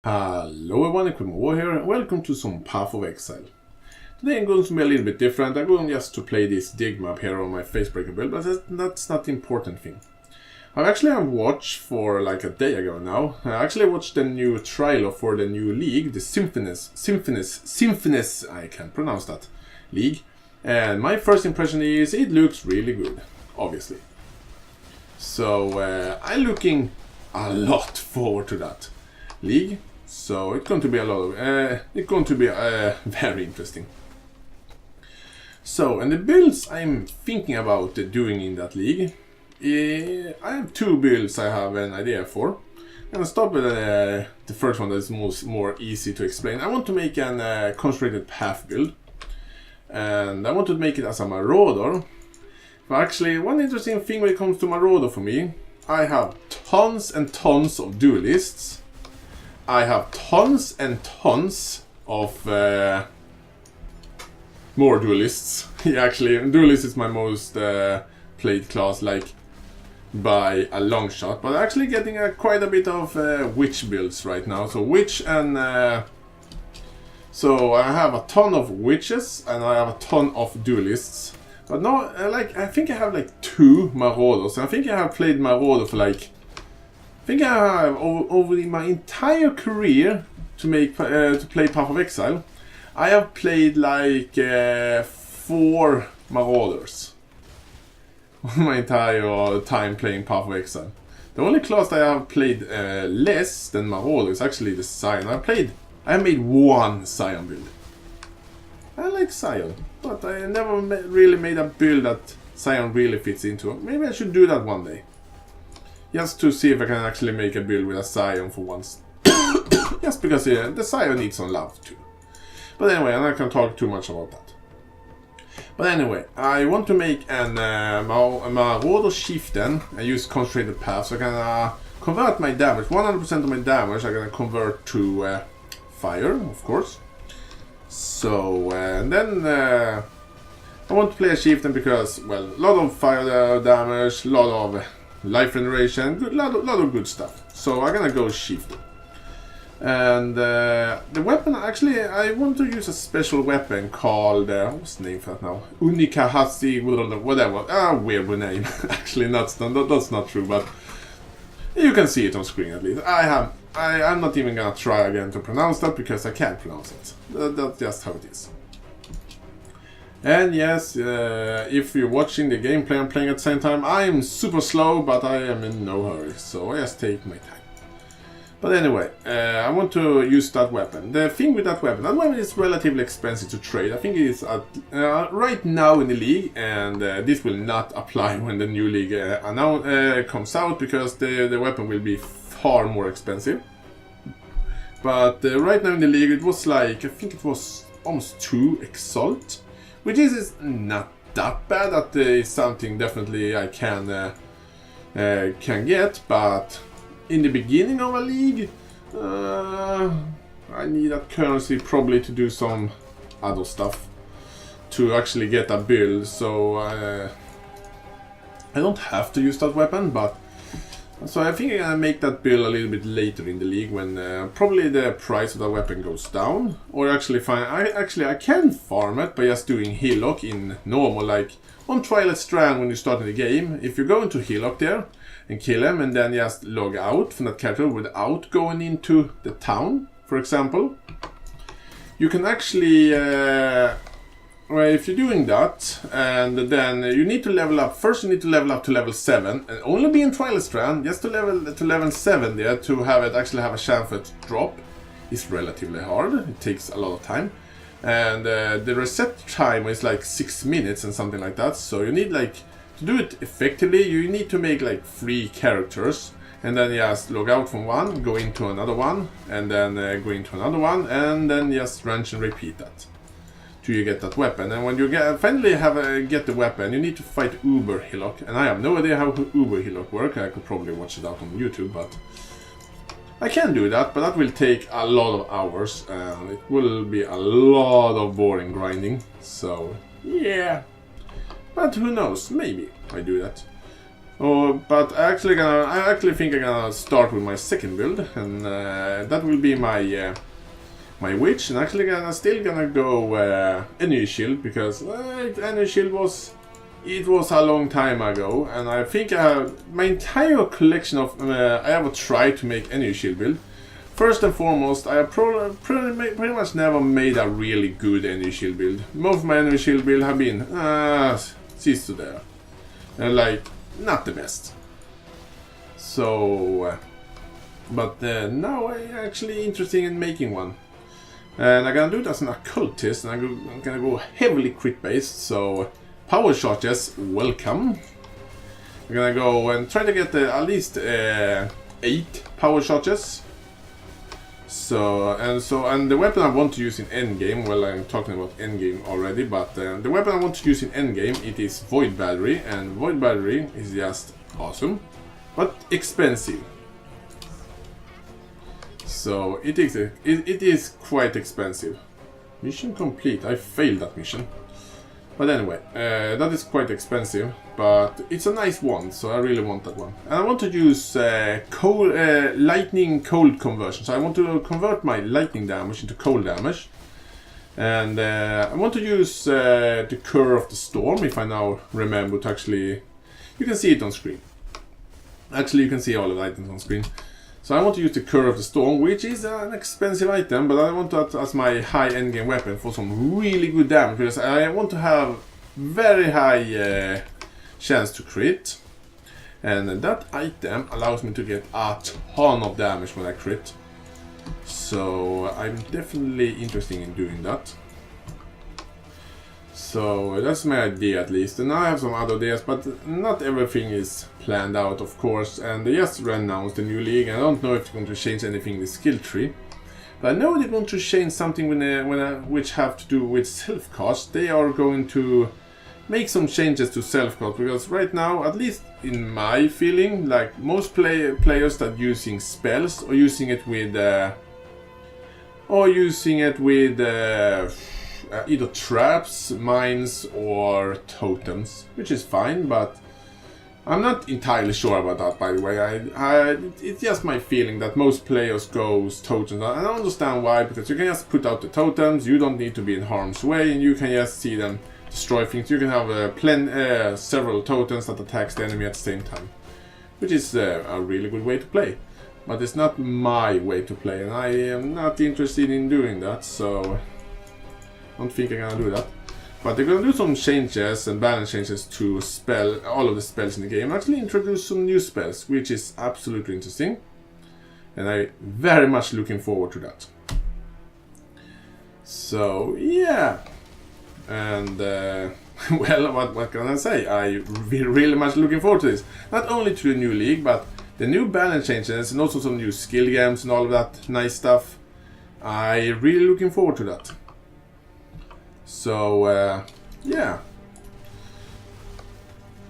Hello everyone, War here, and welcome to some Path of Exile. Today I'm going to be a little bit different. I'm going just to play this dig map here on my Facebreaker build, but that's not the important thing. I've watched for like a day ago now. I actually watched the new trailer for the new league, the Symphonous, I can't pronounce that, league. And my first impression is it looks really good, obviously. So I'm looking a lot forward to that league. So it's going to be a lot of, very interesting. So, and the builds I'm thinking about doing in that league, I have two builds I have an idea for. I'm going to start with the first one that is more easy to explain. I want to make an concentrated path build. And I want to make it as a marauder. But actually, one interesting thing when it comes to marauder for me, I have tons and tons of duelists. I have tons and tons of more duelists. Actually, duelist is my most played class, like by a long shot. But actually getting quite a bit of witch builds right now. So witch and so I have a ton of witches and I have a ton of duelists. But no, I think I have like 2 marauders. I think I have played marauder for like. I think I have over my entire career to play Path of Exile. I have played like 4 marauders. My entire time playing Path of Exile. The only class that I have played less than marauder is actually the Scion. I made 1 Scion build. I like Scion, but I never really made a build that Scion really fits into. Maybe I should do that one day. Just to see if I can actually make a build with a Scion for once. Just because the Scion needs some love too. But anyway, I'm not going to talk too much about that. But anyway, I want to make a Marauder Chieftain and use Concentrated Path. So I can convert my damage. 100% of my damage I'm going to convert to fire, of course. So, and then I want to play a Chieftain because, well, a lot of fire damage, a lot of life regeneration, a lot of good stuff. So I'm gonna go Chieftain. And the weapon, actually, I want to use a special weapon called, what's the name for that now? Unikahasi, whatever. Weird name. Actually, that's not true, but you can see it on screen at least. I'm not even gonna try again to pronounce that because I can't pronounce it. That's just how it is. And yes, if you're watching the gameplay I'm playing at the same time, I'm super slow, but I am in no hurry, so I just take my time. But anyway, I want to use that weapon. The thing with that weapon is relatively expensive to trade. I think it is right now in the league, and this will not apply when the new league comes out, because the weapon will be far more expensive. But right now in the league it was like, I think it was almost 2 Exalt. Which is not that bad. That is something definitely I can get, but in the beginning of a league, I need that currency probably to do some other stuff to actually get a build. So I don't have to use that weapon, but so I think I'm gonna make that build a little bit later in the league when probably the price of the weapon goes down. Or actually I can farm it by just doing Hillock in normal, like on Twilight Strand when you start in the game. If you go into Hillock there and kill him and then just log out from that character without going into the town, for example, you can actually well, if you're doing that, and then you need to level up. First, you need to level up to level 7, and only be in Twilight Strand, just to level 7 there to have it actually have a chance for it to drop. Is relatively hard. It takes a lot of time, and the reset time is like 6 minutes and something like that. So you need like to do it effectively. You need to make like 3 characters, and then just log out from one, go into another one, and then go into another one, and then just rinse and repeat that. You get that weapon, and when you finally get the weapon, you need to fight Uber Hillock, and I have no idea how Uber Hillock works. I could probably watch it out on YouTube, but I can do that, but that will take a lot of hours, and it will be a lot of boring grinding, so yeah, but who knows, maybe I do that. But I actually think I'm gonna start with my second build, and that will be my my witch. And actually, still gonna go energy shield, because energy shield was a long time ago, and I think I have my entire collection of I ever tried to make energy shield build. First and foremost, I have pretty much never made a really good energy shield build. Most of my energy shield build have been cease to there, and like not the best. So, but now I'm actually interested in making one. And I'm gonna do it as an occultist, and I'm gonna go heavily crit based, so power charges, welcome. I'm gonna go and try to get at least 8 power charges. And the weapon I want to use in endgame, well, I'm talking about endgame already, but the weapon I want to use in endgame, it is Void Battery, and Void Battery is just awesome, but expensive. So it is quite expensive. Mission complete. I failed that mission. But anyway, that is quite expensive, but it's a nice one, so I really want that one. And I want to use lightning cold conversion. So I want to convert my lightning damage into cold damage. And I want to use the Curve of the Storm, if I now remember to actually... You can see it on screen. Actually, you can see all of the items on screen. So I want to use the Curve of the Storm, which is an expensive item, but I want that as my high endgame weapon for some really good damage, because I want to have very high chance to crit. And that item allows me to get a ton of damage when I crit. So I'm definitely interested in doing that. So that's my idea at least, and I have some other ideas, but not everything is planned out, of course. And they just announced the new league, and I don't know if they're going to change anything in the skill tree. But I know they're going to change something which have to do with self-cast. They are going to make some changes to self-cast, because right now, at least in my feeling, like most players that are using spells or using it with either traps, mines, or totems, which is fine, but I'm not entirely sure about that, by the way. It's just my feeling that most players go totems, and I don't understand why, because you can just put out the totems, you don't need to be in harm's way, and you can just see them destroy things. You can have several totems that attacks the enemy at the same time, which is a really good way to play. But it's not my way to play, and I am not interested in doing that, so I don't think I'm gonna do that. But they're gonna do some changes and balance changes to all of the spells in the game. Actually introduce some new spells, which is absolutely interesting. And I'm very much looking forward to that. So, yeah. And, well, what can I say? I'm really much looking forward to this. Not only to the new league, but the new balance changes and also some new skill games and all of that nice stuff. I'm really looking forward to that. So, yeah.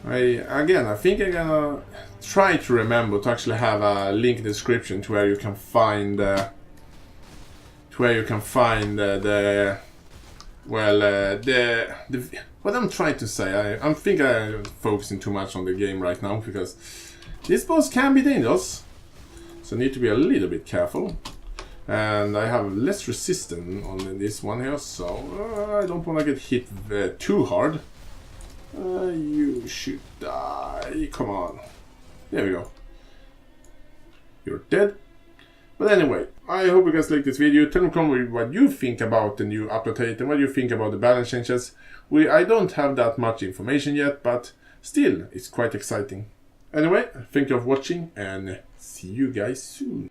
I think I'm gonna try to remember to actually have a link in the description to where you can find what I'm trying to say. I think I'm focusing too much on the game right now, because this boss can be dangerous, so I need to be a little bit careful. And I have less resistance on this one here, so I don't want to get hit too hard. You should die. Come on. There we go. You're dead. But anyway, I hope you guys liked this video. Tell me in the comments what you think about the new update and what you think about the balance changes. I don't have that much information yet, but still, it's quite exciting. Anyway, thank you for watching, and see you guys soon.